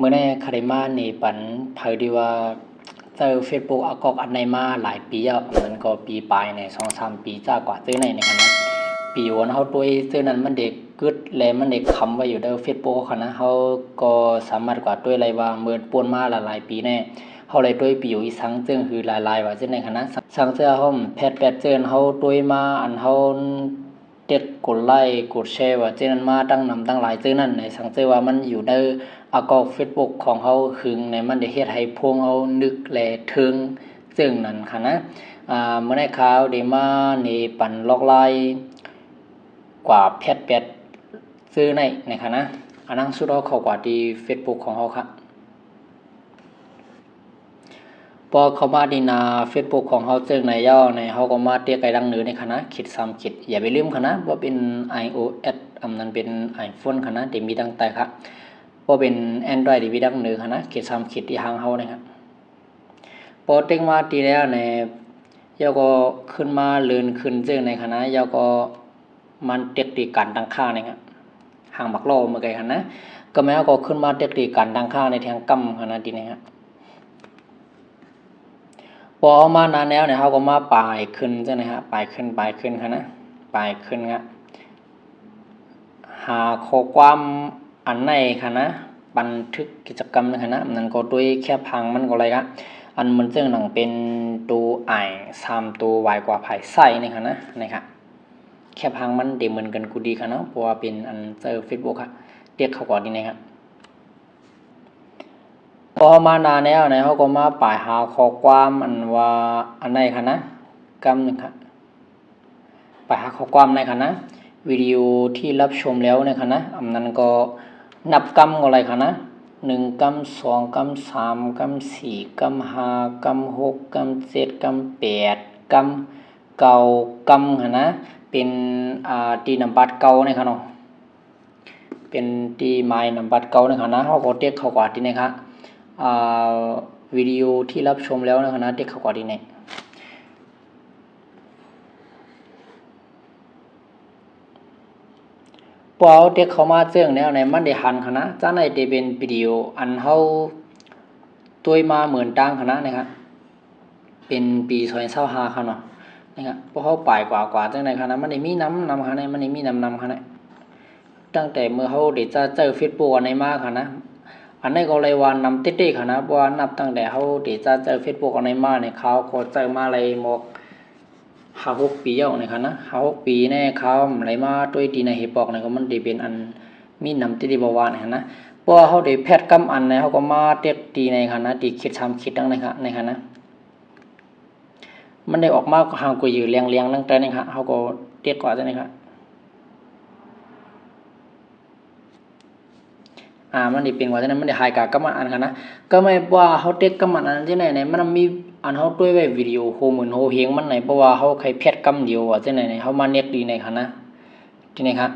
เมื่อในคาริมาในปันเผยดีว่าเจอเฟซบุ๊กอากอกอันในมาหลายปีแล้วมันก็ปีปลายใน2-3 ปีจ้ากว่าซื้อในขณะปีวันเขาตัวซื้อนั้นมันเด็กกึดเลยมันเด็กคำไว้อยู่เด้อเฟซบุ๊กคณะเขาก็สามารถกว่าด้วยอะไรว่าเมื่อปวนมาหลายปีแน่เขาเลยด้วยปีอยู่อีสังเจิงคือหลายว่าเช่นในคณะสังเจ้าเขาแพดเจินเขาด้วยมาอันเขาเด็ดกดไลค์กดแชร์ว่าเจนั้นมาตั้งนำตั้งหลายเจนั้นในสังเจว่ามันอยู่ในอากอก Facebook ของเขาคึงในมันได้เฮ็ดให้พวกเอานึกแลถึงซึ่งนั้นค่ะนะเมื่อในข่าวได้มาในปันลอกไลกว่าแพดซื้อในค่ะนะอันนั้นสุดเขากว่าที่ Facebook ของเขาค่ะพอเขามาดีนา Facebook ของเขาเจอในย่อในเขาก็มาเตียไกดังเหนือในคณะคิด3คิดอย่าไปลืมคณะว่าเป็น iOS นั้นเป็น iPhone คณะที่มีตั้งแต่ค่ะว่าเป็น Android ที่มีดังเหนือคณะคิด3คิดที่ทางเขานะครับพอเต็งมาตีแล้วในย่อก็ขึ้นมาเลื่อนขึ้นเจอในคณะย่อก็มันเต็กตีการตั้งค่านะครับห่างบักโลเมื่อไงคณะก็แม้ก็ขึ้นมาเต็กตีการตั้งค่าในทางกำคณะดีนะครับพอมานานแล้วเนี่ยเขาก็มาปลายขึ้นใช่ไหมครับปลายขึ้นครับนะปลายขึ้นครับหาข้อความอันไหนครับนะบันทึกกิจกรรมนะครับนะมันก็ด้วยแค่พังมันก็อะไรครับอันมันเจ้าหนังเป็นตัวไอ3ตัววายกว่าภายใส่นี่ครับนะครับแค่พังมันเดี๋ยวเหมือนกันกูดีครับนะเพราะว่าเป็นอันเจอ Facebook ครับเรียกเขาก่อนดีนะครับพอมานานแล้วเนี่ยเขาก็มาป่ายหาข้อความอันว่าอันไหนคะนะกำหนึ่งครับป่ายหาข้อความในคะนะวิดีโอที่รับชมแล้วเนี่ยคะนะอันนั้นก็นับกำอะไรคะนะ1 กำ 2 กำ 3 กำ 4 กำ 5 กำ 6 กำ 7 กำ 8 กำ 9 กำคะนะเป็นตีนับบัตรเก่าเนี่ยค่ะเนาะเป็นตีไม้นับบัตรเก่าเนี่ยค่ะนะเขาก็เรียกเขากว่าที่นี่ครับวิดีโอที่รับชมแล้วนะคณะเด็กเขาก็ดีเนี่ยพอเด็กเขามาเจอแล้วในมันได้หันคณะจ้าในได้เป็นวิดีโออันเขาตัวมาเหมือนต่างคณะนะครับเป็นปี2025ค่ะเนาะนะครับพอเขาปลายกว่าจังในคณะมันได้มีน้ำคณะมันได้มีน้ำคณะตั้งแต่เมื่อเขาได้จะเจอ Facebook อันไหนมาคณะอันนี้ก็เลยว่านำติดๆค่ะนะเพราะว่านับตั้งแต่เขาที่จะเจอ Facebook อันไหนมาเนี่ยเขาก็เจอมาเลยหมก5-6 ปีแล้วนะครับนะ5-6 ปีเนี่ยเขาอะไรมาด้วยดีในเฮปอกเนี่ยก็มันได้เป็นอันมีนำติดๆบ่ว่านะครับนะเพราะว่าเขาได้แพทย์กำอันเนี่ยเขาก็มาเต็กดีในค่ะนะดีคิด3คิดตั้งนะครับในค่ะนะมันได้ออกมาห่างกว่าอยู่เรียงๆตั้งแต่นี่ครับเขาก็เต็กกว่าจังได๋ครับมันได้เป็นว่าฉะนั้นมันได้หายกับมันอันค่ะนะก็ไม่ว่าเขาเต็กกับมันอันที่ไหนเนี่ยมันมีอันเขาด้วยไว้วิดีโอโหมือนโหเฮงมันไหนเพราะว่าเขาใครแพทย์กำเดียวว่าจังไหนเขามาเน็ตดีในค่ะนะที่ไหนครับ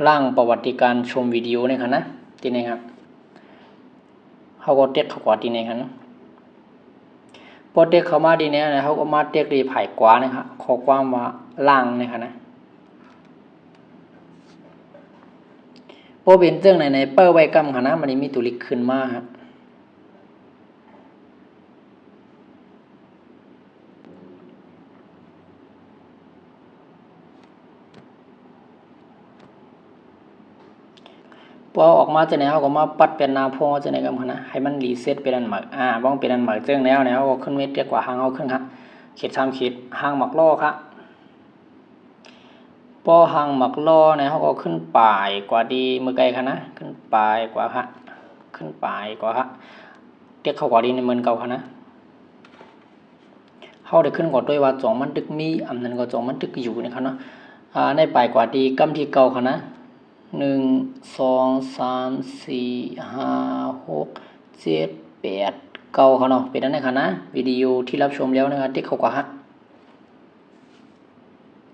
ร่างประวัติการชมวิดีโอในค่ะนะที่ไหนครับเขาก็เต็กเขากว่าที่ไหนครับพอเต็กเขามาดีเนี่ยเขาก็มาเต็กดีไผ่กว่านะครับข้อความว่าล่างในค่ะนะพอเป็นเรื่องในเป้าไว้กำค่ะนะมันมีตัวลิกขึ้นมาครับพอออกมาจะไหนเขาก็มาปัดเป็นนาพงจะไหนกันค่ะนะให้มันรีเซ็ตเป็นอันใหม่บ้องเป็นอันใหม่เรื่องแล้วเนี่ยเขาก็ขึ้นเวทเรียกว่าหางเอาขึ้นครับขีด3ขีดหางหมักล่อครับพอหางหมักล่อเนี่ยเขาก็ขึ้นปลายกว่าดีเมื่อไกลค่ะนะขึ้นปลายกว่าค่ะขึ้นปลายกว่าค่ะเรียกเขากว่าดีในเมืองเก่าค่ะนะเขาได้ขึ้นกว่าด้วยว่าจองมันตึกมีอันนั้นก็จองมันตึกอยู่นะครับเนาะในปลายกว่าดีกำที่เก่าค่ะนะ1 2 3 4 5 6 7 8 9ค่ะเนาะเป็นอันนั้นค่ะนะวิดีโอที่รับชมแล้วนะครับที่เขากว่าฮะ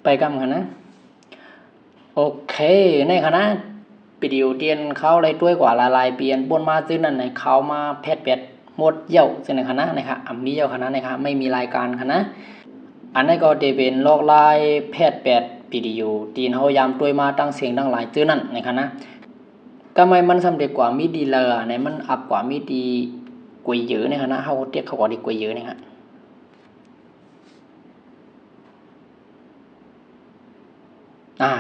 ไปกำค่ะนะโอเคในคณะวิดีโอเตียนเขาเลยด้วยกว่าลายเปลี่ยนบนมาซื้อนั่นในเขามาแพทย์หมดเยี่ยวซึ่งในคณะนะครับมีเยี่ยวคณะนะครับไม่มีรายการคณะอันนี้ก็จะเป็นลอกลายแพทย์วิดีโอตีนเขายามด้วยมาตั้งเสียงตั้งหลายซื้อนั่นในคณะก ทำไมมันสำเร็จกว่ามีดีเลยในมันอัพกว่ามีดีกว่าเยอะเนี่ยนะเขาเรียกเขาว่าดีกว่าเยอะเนี่ยฮะ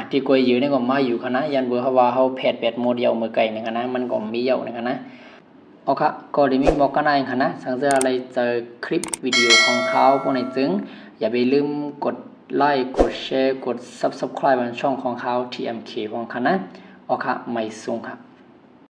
ที่กวยอยู่นี่ก็มาอยู่คณะยันเบอร์เขาว่าเขาแพทย์แบบโมเดลมือไก่ในคณะมันก็มีเยอะในคณะโอเคก็ได้มีบอกกันได้คณะสังเกตอะไรเจอคลิปวิดีโอของเขาพวกไหนจึงอย่าไปลืมกดไลค์กดแชร์กด Subscribe บนช่องของเขา TMK ของคณะโอเคไม่สูงครับ